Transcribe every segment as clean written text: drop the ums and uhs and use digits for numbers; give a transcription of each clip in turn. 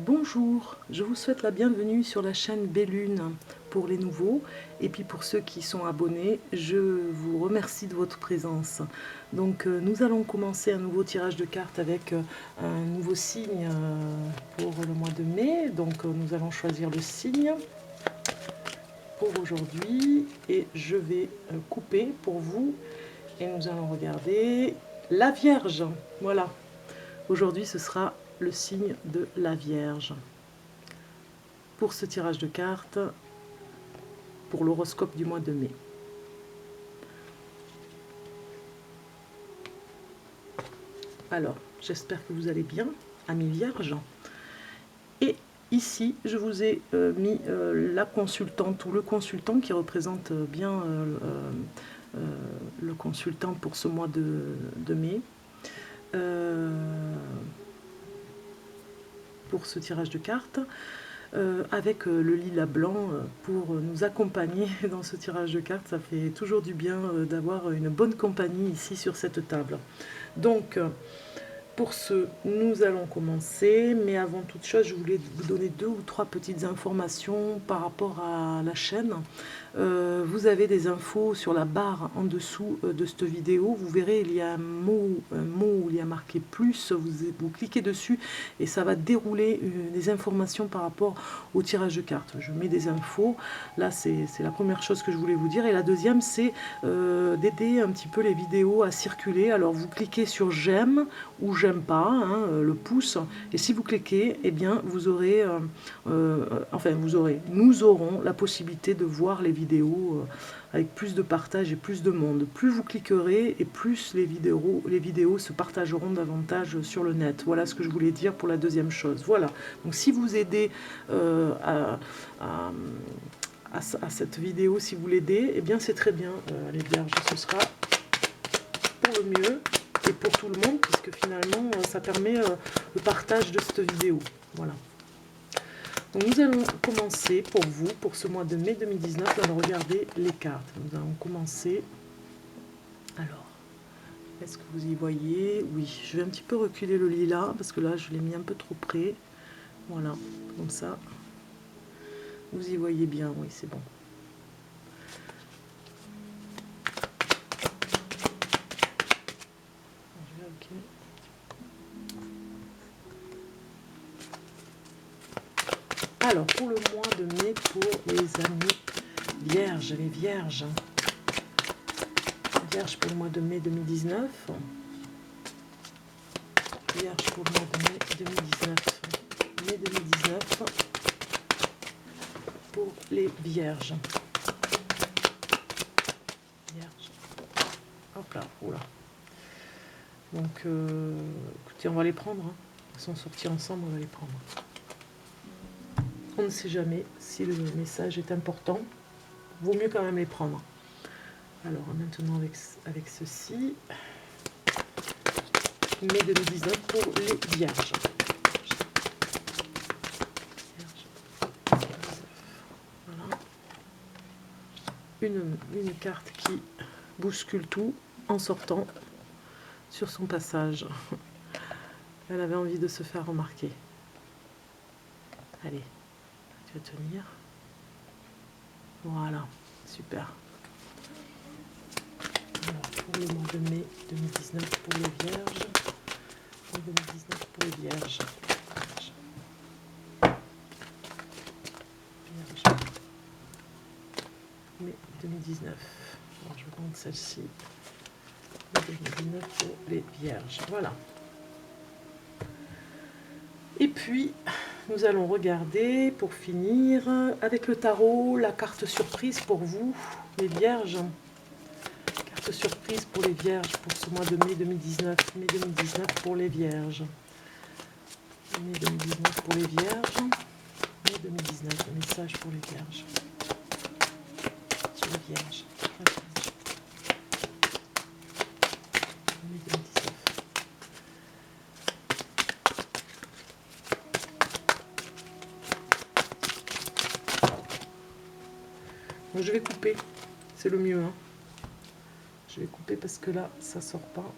Bonjour, je vous souhaite la bienvenue sur la chaîne Bellune pour les nouveaux et puis pour ceux qui sont abonnés, je vous remercie de votre présence. Donc nous allons commencer un nouveau tirage de cartes avec un nouveau signe pour le mois de mai. Donc nous allons choisir le signe pour aujourd'hui et je vais couper pour vous et nous allons regarder la Vierge. Voilà, aujourd'hui ce sera le signe de la Vierge. Pour ce tirage de cartes, pour l'horoscope du mois de mai. Alors, j'espère que vous allez bien, amis vierges. Et ici, je vous ai mis la consultante ou le consultant qui représente bien le consultant pour ce mois de mai. Pour ce tirage de cartes. Avec le lilas blanc pour nous accompagner dans ce tirage de cartes. Ça fait toujours du bien d'avoir une bonne compagnie ici sur cette table. Donc, pour ce, nous allons commencer, mais avant toute chose, je voulais vous donner 2 ou 3 petites informations par rapport à la chaîne. Vous avez des infos sur la barre en dessous de cette vidéo. Vous verrez, il y a un mot où il y a marqué plus. Vous cliquez dessus et ça va dérouler des informations par rapport au tirage de cartes. Je mets des infos. Là, c'est la première chose que je voulais vous dire. Et la deuxième, c'est d'aider un petit peu les vidéos à circuler. Alors, vous cliquez sur j'aime ou j'aime pas, hein, le pouce. Et si vous cliquez, eh bien, vous aurez, nous aurons la possibilité de voir les vidéos avec plus de partage et plus de monde. Plus vous cliquerez et plus les vidéos se partageront davantage sur le net. Voilà ce que je voulais dire pour la deuxième chose. Voilà. Donc si vous aidez à cette vidéo, si vous l'aidez, eh bien c'est très bien, les vierges. Ce sera pour le mieux et pour tout le monde, puisque finalement ça permet le partage de cette vidéo. Voilà. Donc nous allons commencer pour vous, pour ce mois de mai 2019, nous allons regarder les cartes. Nous allons commencer. Alors, est-ce que vous y voyez? Oui, je vais un petit peu reculer le lilas, parce que là je l'ai mis un peu trop près. Voilà, comme ça. Vous y voyez bien, oui, c'est bon. Alors, pour le mois de mai, pour les amis vierges, les vierges. Vierge pour le mois de mai 2019. Vierge pour le mois de mai 2019. Mai 2019 pour les vierges. Vierge. Hop là, oula. Donc, écoutez, on va les prendre. Hein. Ils sont sortis ensemble, on va les prendre. On ne sait jamais si le message est important. Vaut mieux quand même les prendre. Alors, maintenant avec ceci. Mai 2019 pour les vierges. Voilà. Une carte qui bouscule tout en sortant sur son passage. Elle avait envie de se faire remarquer. Allez, tu vas tenir. Voilà, super. Alors, pour le mois de mai 2019 pour les vierges. Mai 2019 pour les vierges. Vierge. Mai 2019. Alors, je vais prendre celle-ci. Mai 2019 pour les vierges. Voilà. Et puis, nous allons regarder, pour finir, avec le tarot, la carte surprise pour vous, les vierges. Carte surprise pour les vierges pour ce mois de mai 2019. Mai 2019 pour les vierges. Mai 2019 pour les vierges. Mai 2019, un message pour les vierges. Sur les vierges. Mai 2019. Donc je vais couper, c'est le mieux. Hein. Je vais couper parce que là, ça sort pas.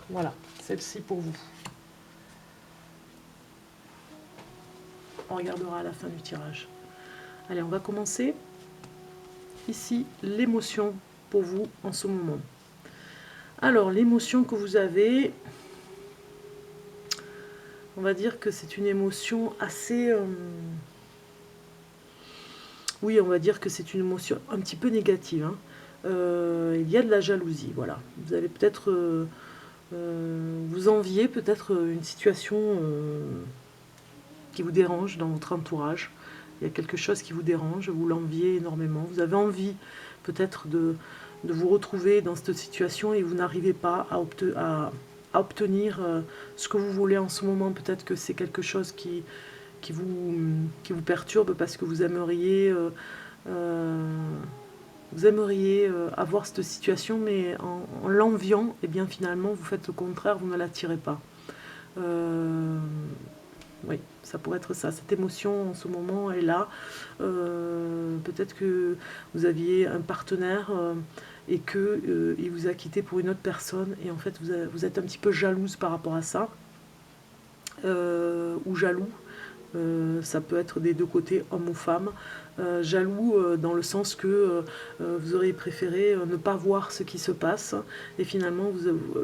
Voilà, celle-ci pour vous. On regardera à la fin du tirage. Allez, on va commencer. Ici, l'émotion pour vous en ce moment. Alors, l'émotion que vous avez, on va dire que c'est une émotion assez... oui, on va dire que c'est une émotion un petit peu négative. Hein. Il y a de la jalousie, voilà. Vous allez peut-être vous envier peut-être une situation qui vous dérange dans votre entourage. Il y a quelque chose qui vous dérange, vous l'enviez énormément. Vous avez envie peut-être de vous retrouver dans cette situation et vous n'arrivez pas à obtenir ce que vous voulez en ce moment. Peut-être que c'est quelque chose qui vous perturbe parce que vous aimeriez avoir cette situation, mais en l'enviant, et bien finalement vous faites le contraire, vous ne l'attirez pas. Oui, ça pourrait être ça. Cette émotion en ce moment est là. Peut-être que vous aviez un partenaire et qu'il vous a quitté pour une autre personne, et en fait vous êtes un petit peu jalouse par rapport à ça, ou jaloux. Ça peut être des deux côtés, homme ou femme. Jaloux dans le sens que vous auriez préféré ne pas voir ce qui se passe, et finalement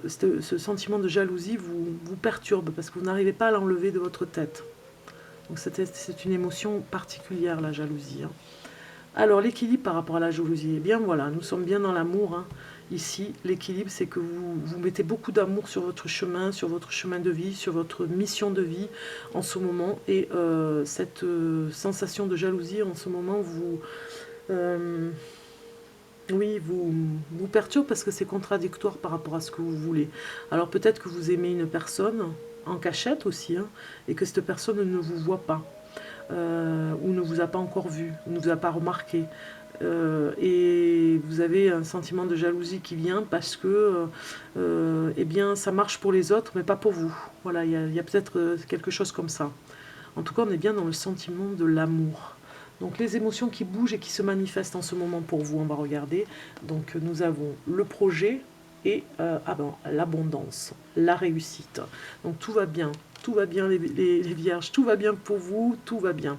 ce sentiment de jalousie vous perturbe parce que vous n'arrivez pas à l'enlever de votre tête. Donc c'est une émotion particulière, la jalousie. Hein. Alors l'équilibre par rapport à la jalousie, eh bien voilà, nous sommes bien dans l'amour. Hein. Ici, l'équilibre, c'est que vous mettez beaucoup d'amour sur votre chemin de vie, sur votre mission de vie en ce moment. Et cette sensation de jalousie en ce moment vous perturbe parce que c'est contradictoire par rapport à ce que vous voulez. Alors peut-être que vous aimez une personne en cachette aussi, hein, et que cette personne ne vous voit pas. Ou ne vous a pas encore vu, ne vous a pas remarqué. Et vous avez un sentiment de jalousie qui vient parce que eh bien, ça marche pour les autres, mais pas pour vous. Voilà, il y a peut-être quelque chose comme ça. En tout cas, on est bien dans le sentiment de l'amour. Donc les émotions qui bougent et qui se manifestent en ce moment pour vous, on va regarder. Donc nous avons le projet et l'abondance, la réussite. Donc tout va bien les vierges, tout va bien pour vous, tout va bien.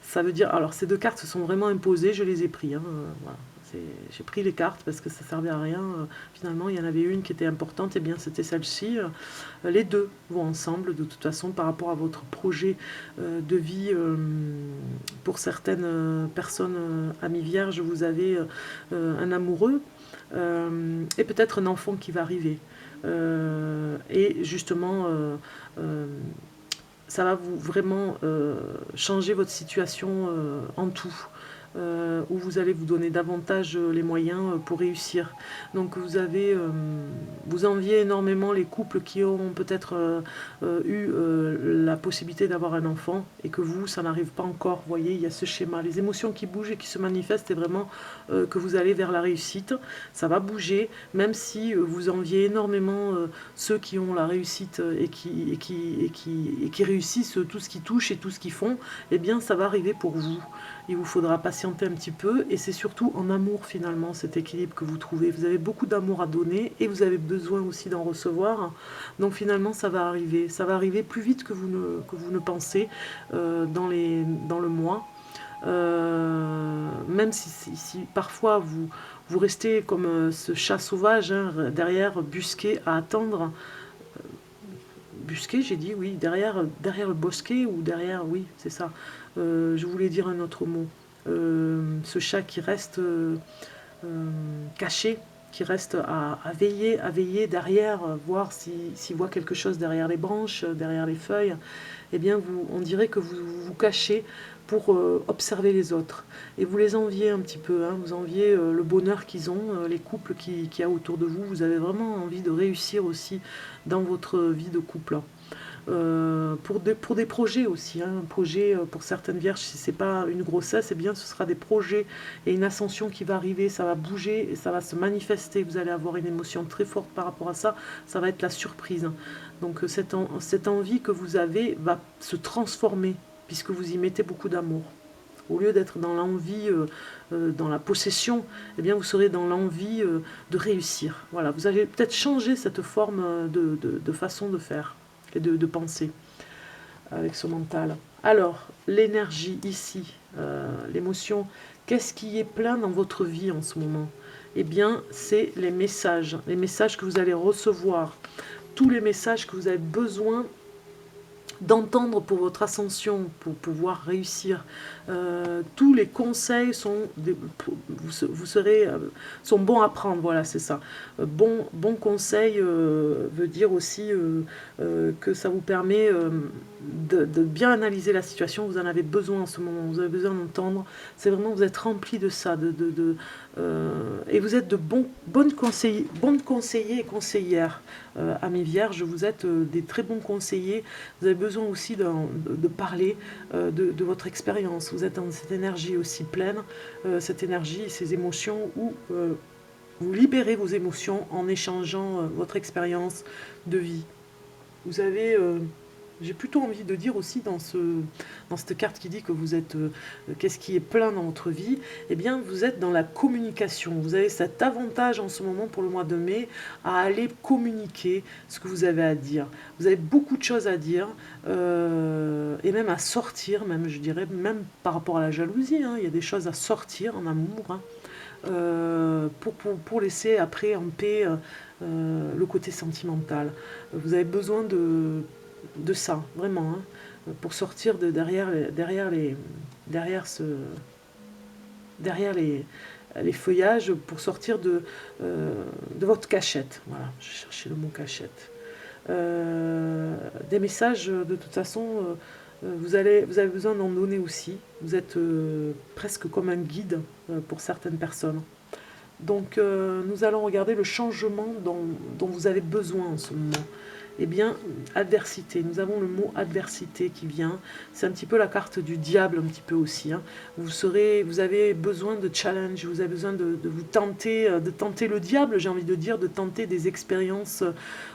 Ça veut dire, alors ces deux cartes se sont vraiment imposées, je les ai pris. Hein, voilà. J'ai pris les cartes parce que ça ne servait à rien. Finalement, il y en avait une qui était importante, et bien c'était celle-ci. Les deux vont ensemble de toute façon par rapport à votre projet de vie. Pour certaines personnes amies vierges, vous avez un amoureux et peut-être un enfant qui va arriver. Et justement, ça va vraiment changer votre situation en tout. Où vous allez vous donner davantage les moyens pour réussir. Donc vous enviez énormément les couples qui ont peut-être eu la possibilité d'avoir un enfant, et que vous, ça n'arrive pas encore. Vous voyez, il y a ce schéma. Les émotions qui bougent et qui se manifestent, c'est vraiment que vous allez vers la réussite. Ça va bouger, même si vous enviez énormément ceux qui ont la réussite et qui réussissent tout ce qu'ils touchent et tout ce qu'ils font. Eh bien, ça va arriver pour vous. Il vous faudra patienter un petit peu, et c'est surtout en amour finalement cet équilibre que vous trouvez. Vous avez beaucoup d'amour à donner et vous avez besoin aussi d'en recevoir. Donc finalement ça va arriver plus vite que vous ne pensez dans le mois. Même si parfois vous restez comme ce chat sauvage, hein, derrière, busqué à attendre. Busqué, j'ai dit, oui, derrière le bosquet, ou derrière, oui, c'est ça. Je voulais dire un autre mot. Ce chat qui reste caché, qui reste à veiller derrière, voir s'il voit quelque chose derrière les branches, derrière les feuilles. Eh bien, on dirait que vous vous cachez pour observer les autres. Et vous les enviez un petit peu, hein, vous enviez le bonheur qu'ils ont, les couples qu'il y a autour de vous. Vous avez vraiment envie de réussir aussi dans votre vie de couple. Pour des projets aussi, hein, un projet pour certaines vierges, si c'est pas une grossesse, eh bien ce sera des projets et une ascension qui va arriver, ça va bouger et ça va se manifester. Vous allez avoir une émotion très forte par rapport à ça, ça va être la surprise. Donc cette envie que vous avez va se transformer puisque vous y mettez beaucoup d'amour. Au lieu d'être dans l'envie, dans la possession, eh bien vous serez dans l'envie de réussir. Voilà, vous allez peut-être changer cette forme de façon de faire et de penser avec ce mental. Alors, l'énergie ici, l'émotion, qu'est-ce qui est plein dans votre vie en ce moment? Eh bien, c'est les messages que vous allez recevoir, tous les messages que vous avez besoin d'entendre pour votre ascension, pour pouvoir réussir. Tous les conseils sont bons à prendre, voilà, c'est ça. Bon conseil veut dire aussi que ça vous permet de bien analyser la situation. Vous en avez besoin en ce moment, vous avez besoin d'entendre. C'est vraiment, vous êtes rempli de ça, et vous êtes de bonnes conseillers et conseillères. Amis vierges, vous êtes des très bons conseillers. Vous avez besoin aussi de parler de votre expérience. Vous êtes dans cette énergie aussi pleine, cette énergie, ces émotions où vous libérez vos émotions en échangeant votre expérience de vie. Vous avez... j'ai plutôt envie de dire aussi dans cette carte qui dit que vous êtes, qu'est-ce qui est plein dans votre vie, eh bien vous êtes dans la communication. Vous avez cet avantage en ce moment pour le mois de mai à aller communiquer ce que vous avez à dire. Vous avez beaucoup de choses à dire et même à sortir, même je dirais, même par rapport à la jalousie, hein, il y a des choses à sortir en amour, hein, pour laisser après en paix le côté sentimental. Vous avez besoin de ça, vraiment, hein, pour sortir de derrière les feuillages, pour sortir de votre cachette. Voilà, je cherchais le mot cachette. Des messages, de toute façon, vous avez besoin d'en donner aussi. Vous êtes presque comme un guide pour certaines personnes. Donc, nous allons regarder le changement dont vous avez besoin en ce moment. Eh bien, adversité. Nous avons le mot adversité qui vient. C'est un petit peu la carte du diable, un petit peu aussi. Hein. Vous avez besoin de challenge, vous avez besoin de tenter le diable, j'ai envie de dire, de tenter des expériences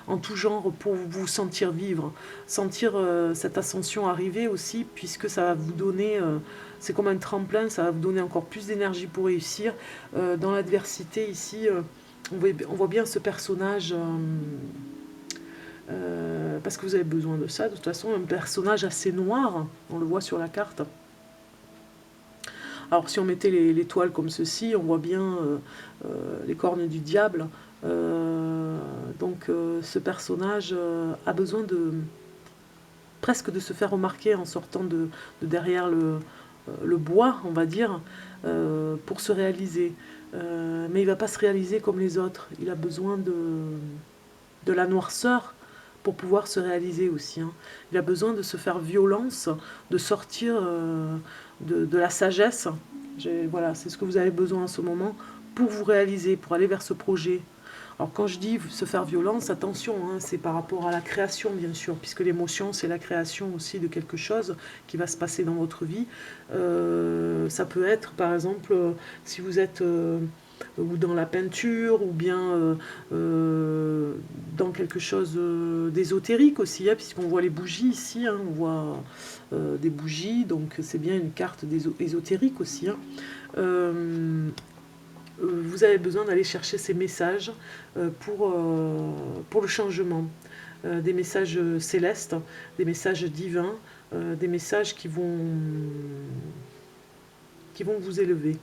en tout genre pour vous sentir vivre. Sentir cette ascension arriver aussi, puisque ça va vous donner... c'est comme un tremplin, ça va vous donner encore plus d'énergie pour réussir. Dans l'adversité, ici, on voit bien ce personnage... parce que vous avez besoin de ça, de toute façon, un personnage assez noir, on le voit sur la carte. Alors si on mettait l'étoile comme ceci, on voit bien les cornes du diable. Donc ce personnage a besoin presque de se faire remarquer en sortant de derrière le bois, on va dire, pour se réaliser. Mais il ne va pas se réaliser comme les autres, il a besoin de la noirceur pour pouvoir se réaliser aussi. Hein. Il a besoin de se faire violence, de sortir de la sagesse. Voilà, c'est ce que vous avez besoin en ce moment pour vous réaliser, pour aller vers ce projet. Alors quand je dis se faire violence, attention, hein, c'est par rapport à la création bien sûr, puisque l'émotion c'est la création aussi de quelque chose qui va se passer dans votre vie. Ça peut être par exemple si vous êtes... ou dans la peinture, ou bien dans quelque chose d'ésotérique aussi, hein, puisqu'on voit les bougies ici, hein, on voit des bougies, donc c'est bien une carte ésotérique aussi. Hein. Vous avez besoin d'aller chercher ces messages pour le changement, des messages célestes, des messages divins, des messages qui vont vous élever.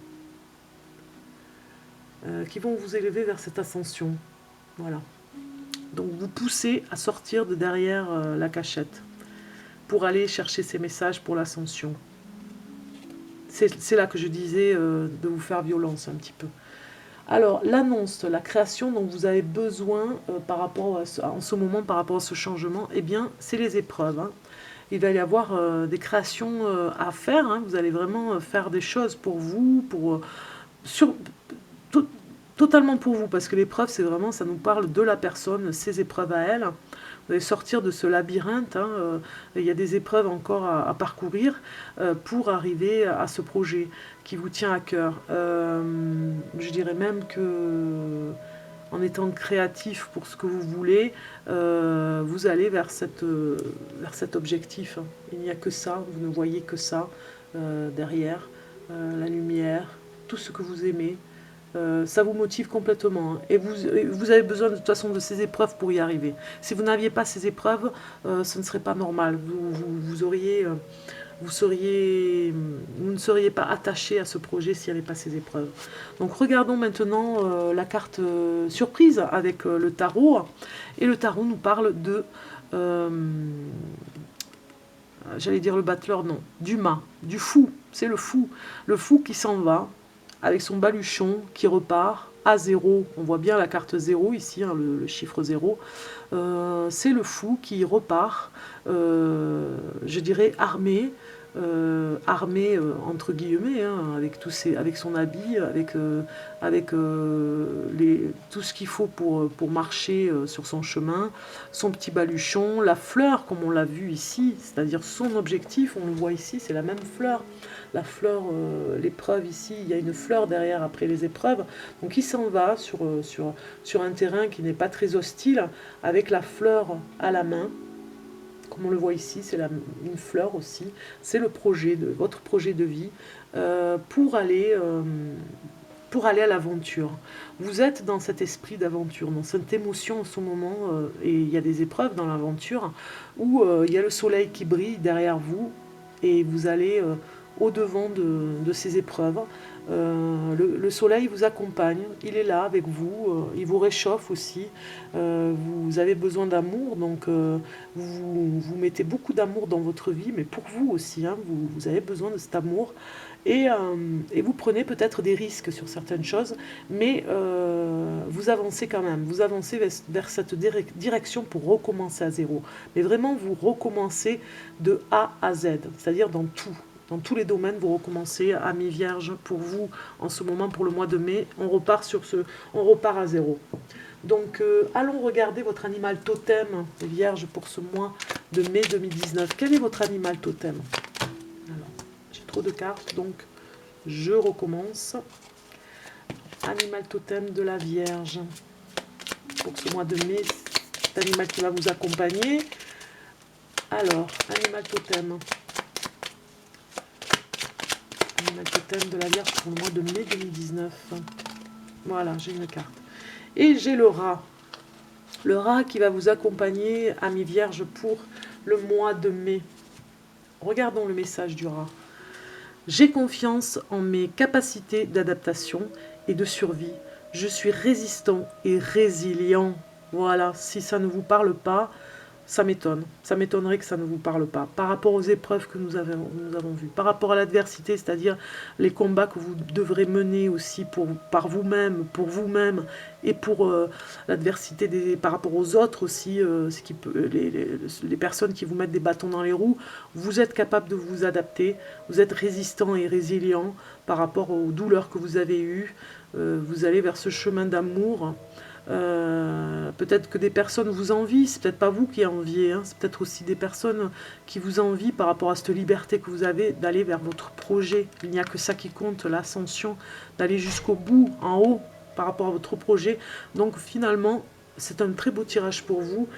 Qui vont vous élever vers cette ascension. Voilà. Donc vous poussez à sortir de derrière la cachette pour aller chercher ces messages pour l'ascension. C'est là que je disais de vous faire violence un petit peu. Alors l'annonce, la création dont vous avez besoin par rapport en ce moment par rapport à ce changement, eh bien c'est les épreuves. Hein. Il va y avoir des créations à faire. Hein. Vous allez vraiment faire des choses pour vous, totalement pour vous, parce que l'épreuve, c'est vraiment, ça nous parle de la personne, ses épreuves à elle. Vous allez sortir de ce labyrinthe, hein, il y a des épreuves encore à parcourir pour arriver à ce projet qui vous tient à cœur. Je dirais même que en étant créatif pour ce que vous voulez, vous allez vers cet objectif. Il n'y a que ça, vous ne voyez que ça derrière, la lumière, tout ce que vous aimez. Ça vous motive complètement. Hein. Et vous avez besoin de toute façon de ces épreuves pour y arriver. Si vous n'aviez pas ces épreuves, ce ne serait pas normal. Vous auriez vous ne seriez pas attaché à ce projet s'il n'y avait pas ces épreuves. Donc regardons maintenant la carte surprise avec le tarot. Et le tarot nous parle de... j'allais dire le battleur, non, du mât, du fou, c'est le fou qui s'en va avec son baluchon, qui repart à 0, on voit bien la carte 0 ici, hein, le chiffre 0, c'est le fou qui repart, je dirais armé, entre guillemets, hein, avec son habit, avec tout ce qu'il faut pour marcher sur son chemin, son petit baluchon, la fleur comme on l'a vu ici, c'est-à-dire son objectif, on le voit ici, c'est la même fleur. La fleur, l'épreuve ici, il y a une fleur derrière après les épreuves, donc il s'en va sur un terrain qui n'est pas très hostile, avec la fleur à la main. Comme on le voit ici, c'est une fleur aussi. C'est votre projet de vie pour aller à l'aventure. Vous êtes dans cet esprit d'aventure, dans cette émotion en ce moment, et il y a des épreuves dans l'aventure, où il y a le soleil qui brille derrière vous, et vous allez au-devant de ces épreuves. Le soleil vous accompagne, il est là avec vous, il vous réchauffe aussi, vous avez besoin d'amour, donc vous mettez beaucoup d'amour dans votre vie, mais pour vous aussi, hein, vous avez besoin de cet amour, et vous prenez peut-être des risques sur certaines choses, mais vous avancez quand même, vous avancez vers cette direction pour recommencer à zéro, mais vraiment vous recommencez de A à Z, c'est-à-dire dans tout. Dans tous les domaines, vous recommencez, amis vierges, pour vous, en ce moment, pour le mois de mai, on repart à zéro. Donc, allons regarder votre animal totem, les vierges, pour ce mois de mai 2019. Quel est votre animal totem? Alors, j'ai trop de cartes, donc je recommence. Animal totem de la Vierge. Pour ce mois de mai, cet animal qui va vous accompagner. Alors, animal totem. Animal totem de la Vierge pour le mois de mai 2019. Voilà, j'ai une carte. Et j'ai le rat. Le rat qui va vous accompagner, amis vierges, pour le mois de mai. Regardons le message du rat. J'ai confiance en mes capacités d'adaptation et de survie. Je suis résistant et résilient. Voilà, si ça ne vous parle pas, ça m'étonne. Ça m'étonnerait que ça ne vous parle pas. Par rapport aux épreuves que nous avons vues, par rapport à l'adversité, c'est-à-dire les combats que vous devrez mener aussi par vous-même, pour vous-même, et pour l'adversité par rapport aux autres aussi, les personnes qui vous mettent des bâtons dans les roues, vous êtes capable de vous adapter, vous êtes résistant et résilient par rapport aux douleurs que vous avez eues, vous allez vers ce chemin d'amour. Peut-être que des personnes vous envient, c'est peut-être pas vous qui enviez, hein, c'est peut-être aussi des personnes qui vous envient par rapport à cette liberté que vous avez d'aller vers votre projet. Il n'y a que ça qui compte, l'ascension, d'aller jusqu'au bout, en haut, par rapport à votre projet. Donc finalement, c'est un très beau tirage pour vous,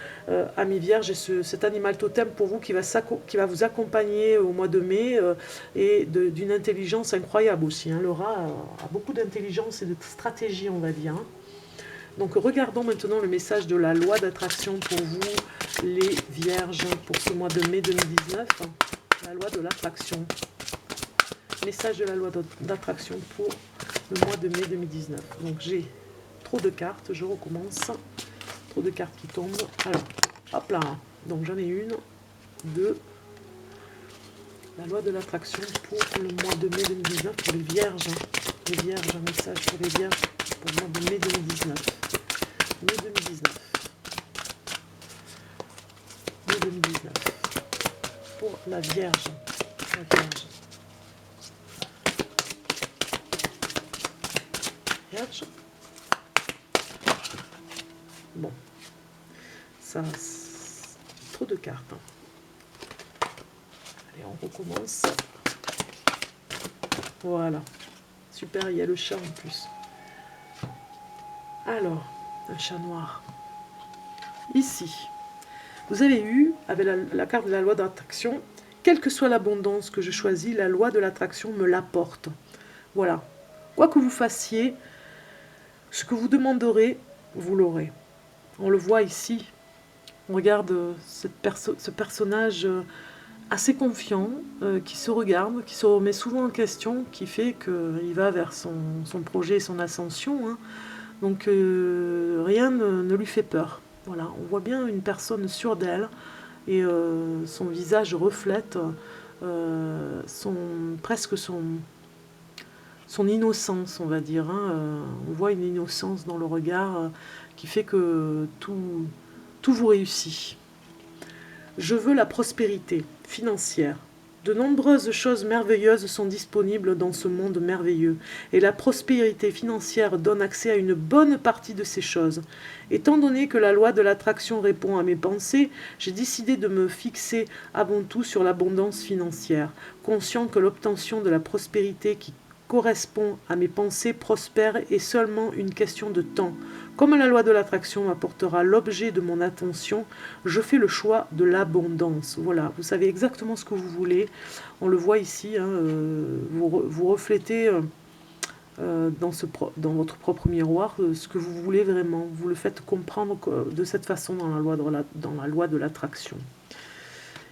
amis vierges, et cet animal totem pour vous qui va vous accompagner au mois de mai, et d'une intelligence incroyable aussi. Hein. Le rat a beaucoup d'intelligence et de stratégie, on va dire. Hein. Donc regardons maintenant le message de la loi d'attraction pour vous, les vierges, pour ce mois de mai 2019. La loi de l'attraction. Message de la loi d'attraction pour le mois de mai 2019. Donc j'ai trop de cartes, je recommence. Trop de cartes qui tombent. Alors, hop là. Donc j'en ai une, deux. La loi de l'attraction pour le mois de mai 2019 pour les vierges. Les vierges, un message pour les vierges pour le mois de mai 2019. Mai 2019. Mai 2019. Pour la Vierge. La Vierge. Vierge. Bon. Ça, trop de cartes. Hein. Allez, on recommence. Voilà. Super, il y a le chat en plus. Alors, un chat noir. Ici, vous avez eu, avec la carte de la loi d'attraction, quelle que soit l'abondance que je choisis, la loi de l'attraction me l'apporte. Voilà. Quoi que vous fassiez, ce que vous demanderez, vous l'aurez. On le voit ici. On regarde ce personnage assez confiant, qui se regarde, qui se remet souvent en question, qui fait qu'il va vers son projet et son ascension, hein. Donc rien ne lui fait peur. Voilà, on voit bien une personne sûre d'elle et son visage reflète presque son innocence, on va dire, hein. On voit une innocence dans le regard qui fait que tout vous réussit. Je veux la prospérité financière. De nombreuses choses merveilleuses sont disponibles dans ce monde merveilleux, et la prospérité financière donne accès à une bonne partie de ces choses. Étant donné que la loi de l'attraction répond à mes pensées, j'ai décidé de me fixer avant tout sur l'abondance financière, conscient que l'obtention de la prospérité qui correspond à mes pensées prospères est seulement une question de temps. Comme la loi de l'attraction m'apportera l'objet de mon attention, je fais le choix de l'abondance. Voilà, vous savez exactement ce que vous voulez. On le voit ici, hein, vous reflétez dans votre propre miroir ce que vous voulez vraiment. Vous le faites comprendre de cette façon dans la loi de l'attraction.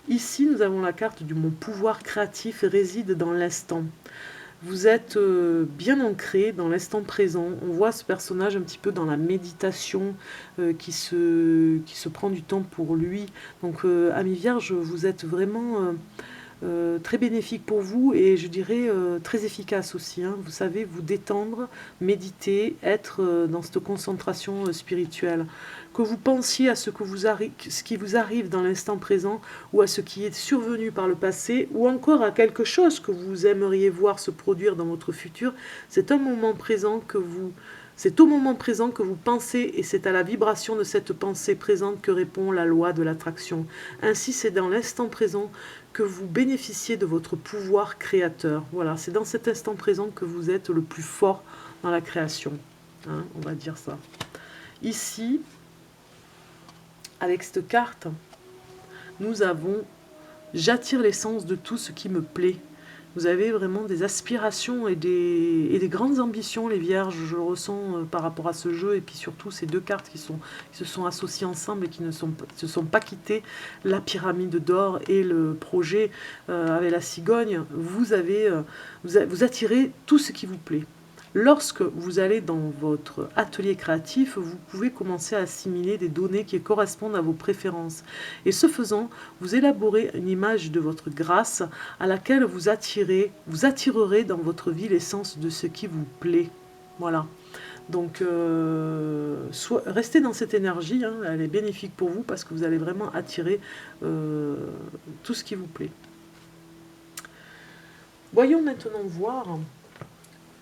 Ici, nous avons la carte du mon pouvoir créatif réside dans l'instant. Vous êtes bien ancré dans l'instant présent. On voit ce personnage un petit peu dans la méditation qui se prend du temps pour lui. Donc, Amis Vierge, vous êtes vraiment très bénéfique pour vous et je dirais très efficace aussi, hein. Vous savez vous détendre, méditer, être dans cette concentration spirituelle. Que vous pensiez à ce qui vous arrive dans l'instant présent ou à ce qui est survenu par le passé ou encore à quelque chose que vous aimeriez voir se produire dans votre futur, c'est au moment présent que vous pensez et c'est à la vibration de cette pensée présente que répond la loi de l'attraction. Ainsi, c'est dans l'instant présent que vous bénéficiez de votre pouvoir créateur. Voilà, c'est dans cet instant présent que vous êtes le plus fort dans la création, hein, on va dire ça. Ici, avec cette carte, nous avons « J'attire l'essence de tout ce qui me plaît ». Vous avez vraiment des aspirations et des grandes ambitions, les Vierges, je le ressens par rapport à ce jeu, et puis surtout ces deux cartes qui se sont associées ensemble et qui ne se sont pas quittées, la pyramide d'or et le projet avec la cigogne. Vous attirez tout ce qui vous plaît. Lorsque vous allez dans votre atelier créatif, vous pouvez commencer à assimiler des données qui correspondent à vos préférences. Et ce faisant, vous élaborez une image de votre grâce à laquelle vous attirerez dans votre vie l'essence de ce qui vous plaît. Voilà. Donc, restez dans cette énergie, hein, elle est bénéfique pour vous parce que vous allez vraiment attirer tout ce qui vous plaît. Voyons maintenant voir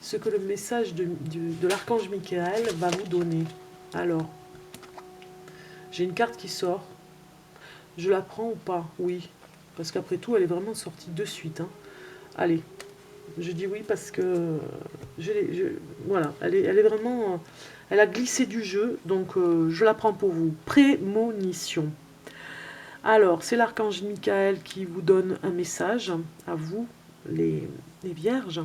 ce que le message de l'archange Michael va vous donner. Alors, j'ai une carte qui sort. Je la prends ou pas? Oui. Parce qu'après tout, elle est vraiment sortie de suite, hein. Allez. Je dis oui parce que... voilà. Elle est vraiment... elle a glissé du jeu. Donc, je la prends pour vous. Prémonition. Alors, c'est l'archange Michael qui vous donne un message à vous, les Vierges.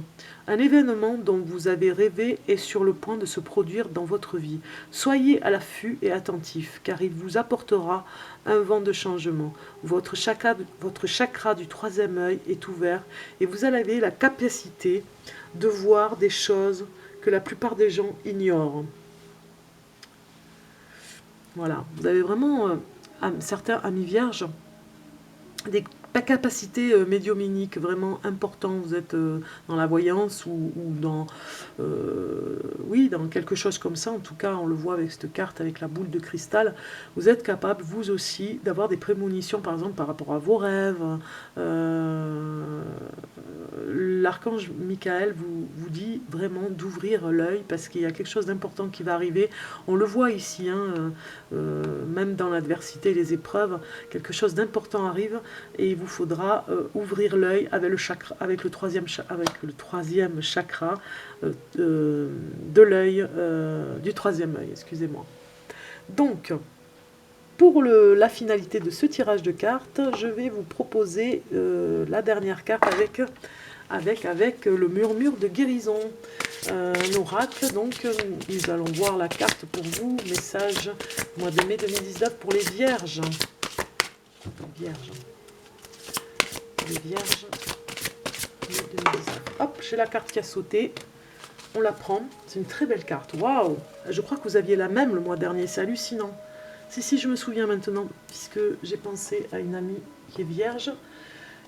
Un événement dont vous avez rêvé est sur le point de se produire dans votre vie. Soyez à l'affût et attentif, car il vous apportera un vent de changement. Votre chakra du troisième œil est ouvert et vous avez la capacité de voir des choses que la plupart des gens ignorent. Voilà, vous avez vraiment, certains amis vierges, des capacités médiumniques vraiment importantes. Vous êtes dans la voyance ou dans, oui, dans quelque chose comme ça. En tout cas, on le voit avec cette carte, avec la boule de cristal. Vous êtes capable, vous aussi, d'avoir des prémonitions, par exemple, par rapport à vos rêves. L'archange Michael vous dit vraiment d'ouvrir l'œil parce qu'il y a quelque chose d'important qui va arriver. On le voit ici, hein, même dans l'adversité, les épreuves, quelque chose d'important arrive et il vous faudra ouvrir l'œil avec le troisième chakra de l'œil, du troisième œil, excusez-moi. Donc, pour la finalité de ce tirage de cartes, je vais vous proposer la dernière carte avec le murmure de guérison, un oracle. Donc nous allons voir la carte pour vous, message mois de mai 2019 pour les Vierges. les vierges. mai 2019. Hop, j'ai la carte qui a sauté. On la prend. C'est une très belle carte. Waouh! Je crois que vous aviez la même le mois dernier. C'est hallucinant. Si, je me souviens maintenant, puisque j'ai pensé à une amie qui est vierge.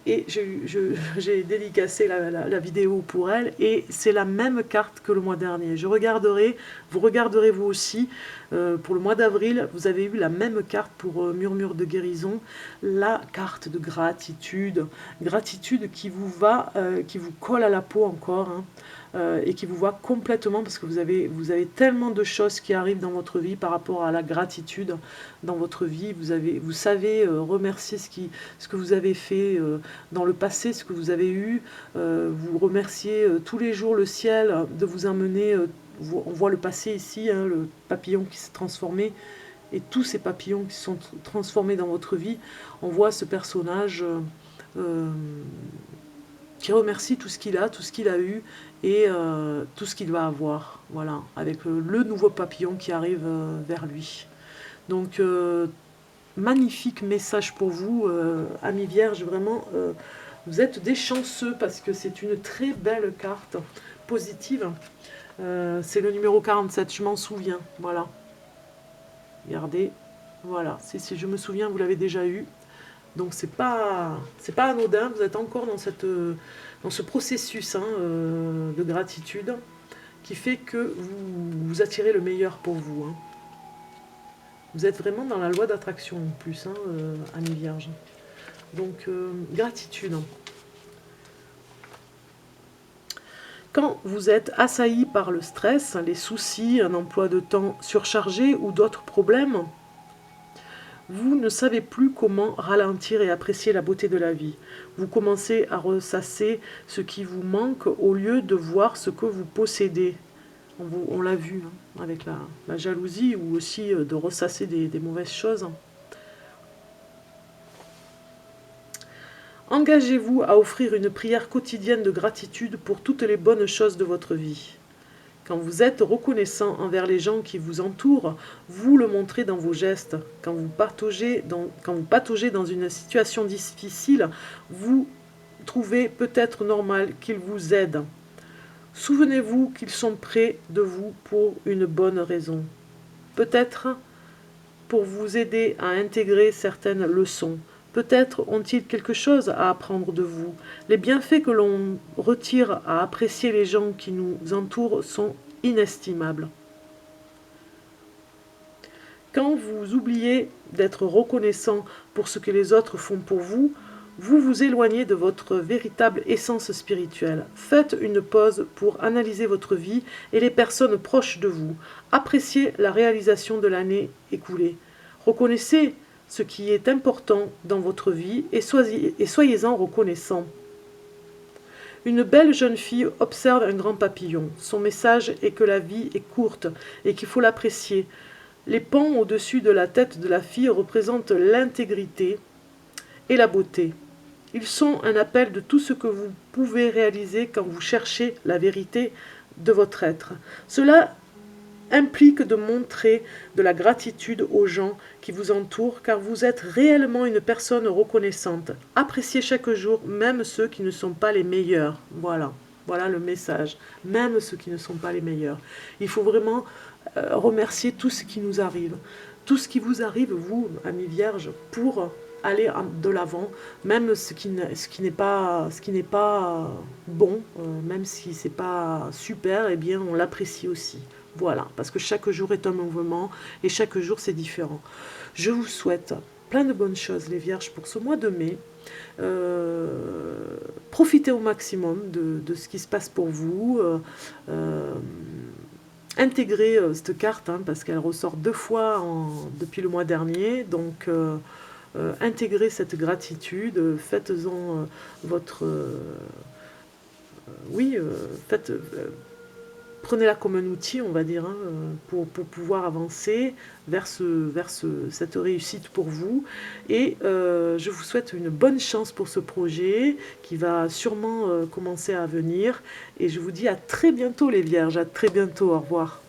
Et j'ai dédicacé la vidéo pour elle. Et c'est la même carte que le mois dernier. Je regarderai, vous regarderez vous aussi. Pour le mois d'avril, vous avez eu la même carte pour Murmure de guérison. La carte de gratitude. Gratitude qui vous colle à la peau encore. Hein. Et qui vous voit complètement parce que vous avez tellement de choses qui arrivent dans votre vie par rapport à la gratitude dans votre vie. Vous savez remercier ce que vous avez fait dans le passé, ce que vous avez eu. Vous remerciez tous les jours le ciel de vous emmener. On voit le passé ici, hein, le papillon qui s'est transformé et tous ces papillons qui se sont transformés dans votre vie. On voit ce personnage qui remercie tout ce qu'il a, tout ce qu'il a eu et tout ce qu'il va avoir, voilà, avec le nouveau papillon qui arrive vers lui. Donc, magnifique message pour vous, amis vierges, vraiment, vous êtes des chanceux parce que c'est une très belle carte positive. C'est le numéro 47, je m'en souviens, voilà. Regardez, voilà, si je me souviens, vous l'avez déjà eu. Donc c'est pas anodin, vous êtes encore dans ce processus hein, de gratitude qui fait que vous attirez le meilleur pour vous. Hein. Vous êtes vraiment dans la loi d'attraction en plus, hein, amis vierges. Donc gratitude. Quand vous êtes assailli par le stress, les soucis, un emploi de temps surchargé ou d'autres problèmes, vous ne savez plus comment ralentir et apprécier la beauté de la vie. Vous commencez à ressasser ce qui vous manque au lieu de voir ce que vous possédez. On l'a vu hein, avec la jalousie ou aussi de ressasser des mauvaises choses. Engagez-vous à offrir une prière quotidienne de gratitude pour toutes les bonnes choses de votre vie. Quand vous êtes reconnaissant envers les gens qui vous entourent, vous le montrez dans vos gestes. Quand vous pataugez dans une situation difficile, vous trouvez peut-être normal qu'ils vous aident. Souvenez-vous qu'ils sont près de vous pour une bonne raison. Peut-être pour vous aider à intégrer certaines leçons. Peut-être ont-ils quelque chose à apprendre de vous. Les bienfaits que l'on retire à apprécier les gens qui nous entourent sont inestimables. Quand vous oubliez d'être reconnaissant pour ce que les autres font pour vous, vous vous éloignez de votre véritable essence spirituelle. Faites une pause pour analyser votre vie et les personnes proches de vous. Appréciez la réalisation de l'année écoulée. Reconnaissez ce qui est important dans votre vie et soyez-en reconnaissant. Une belle jeune fille observe un grand papillon. Son message est que la vie est courte et qu'il faut l'apprécier. Les pans au-dessus de la tête de la fille représentent l'intégrité et la beauté. Ils sont un appel de tout ce que vous pouvez réaliser quand vous cherchez la vérité de votre être. Cela implique de montrer de la gratitude aux gens qui vous entourent, car vous êtes réellement une personne reconnaissante. Appréciez chaque jour, même ceux qui ne sont pas les meilleurs. Voilà le message. Même ceux qui ne sont pas les meilleurs. Il faut vraiment remercier tout ce qui nous arrive. Tout ce qui vous arrive, vous, amis vierges, pour aller de l'avant, même ce qui n'est pas bon, même si c'est pas super, eh bien on l'apprécie aussi. Voilà, parce que chaque jour est un mouvement et chaque jour c'est différent. Je vous souhaite plein de bonnes choses les vierges pour ce mois de mai. Profitez au maximum de ce qui se passe pour vous. Intégrez cette carte hein, parce qu'elle ressort 2 fois depuis le mois dernier. Donc intégrez cette gratitude, faites-en votre... prenez-la comme un outil, on va dire, hein, pour pouvoir avancer vers cette réussite pour vous. Et je vous souhaite une bonne chance pour ce projet qui va sûrement commencer à venir. Et je vous dis à très bientôt les vierges, à très bientôt, au revoir.